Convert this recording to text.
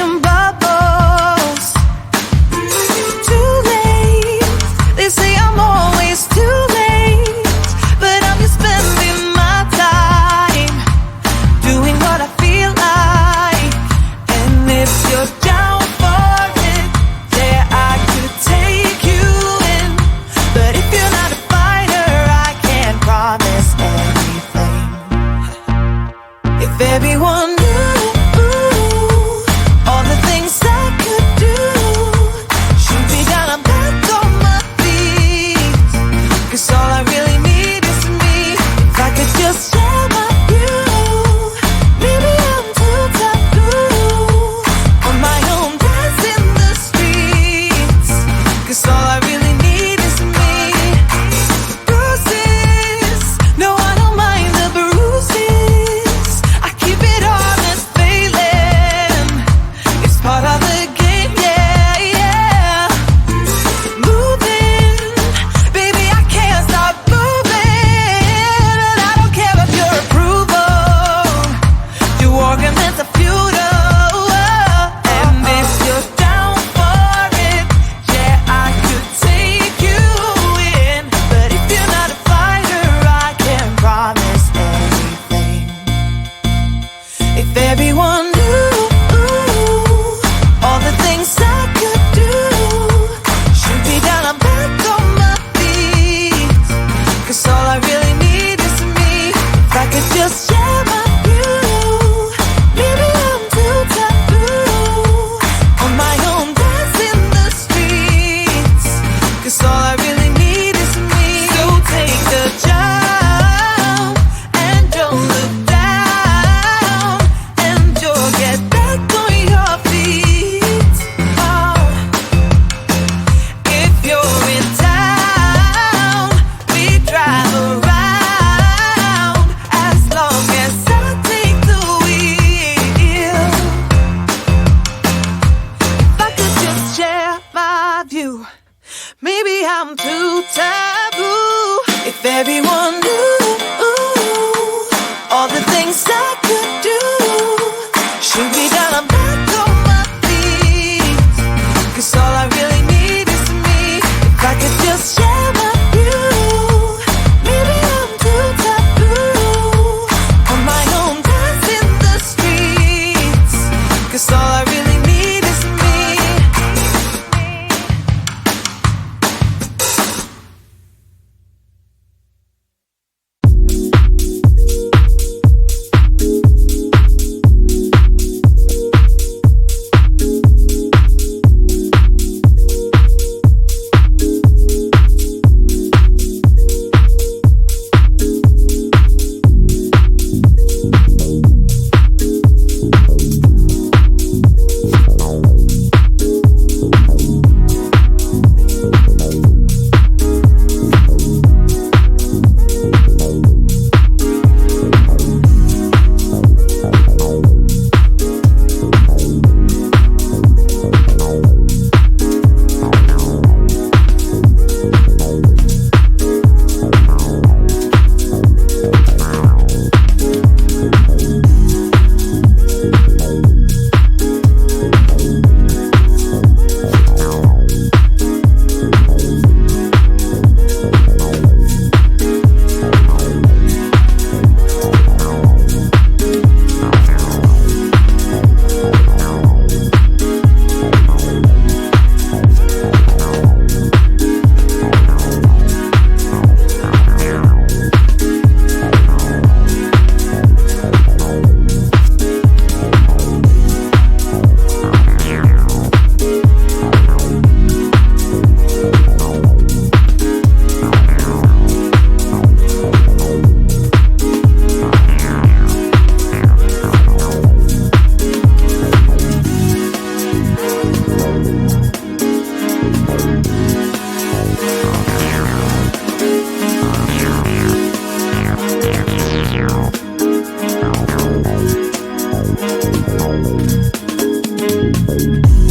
seeing bubbles. Too late, they say I'm always too late, but I'm just spending my time doing what I feel like. And if you're down for it, yeah, I could take you in. But if you're not a fighter, I can't promise anything. If everyone knew all the things I could do, shoot me down, I'm back on my feet. 'Cause all I really need is me. If I could just share my view, maybe I'm too taboo on my own, dance in the streets. 'Cause all I really need is me. Bruises, no, I don't mind the bruises. I keep it honest, failing. It's part of the game, yeah, yeah. Moving, baby, I can't stop moving. And I don't care about your approval. Your arguments are futile. And if you're down for it, yeah, I could take you in. But if you're not a fighter, I can't promise anything. If everyone knew all the things I could do, shoot me down, I'm back on my feet. 'Cause all I really need is me. If I could just share my view, maybe I'm too taboo on my own, dance in the streets. 'Cause all I really need is me. So take the jump and don't look down, and you'll get back on your feet. Oh, if you're in town, we drive around as long as I take the wheel. If I could just share my view, maybe I'm too taboo. If everyone knew all the things I could do, shoot me down, I'm back on my feet. 'Cause all I really need is me. If I could just share my view, maybe I'm too taboo on my own, dance in the streets. 'Cause all I really need is me. Thank you.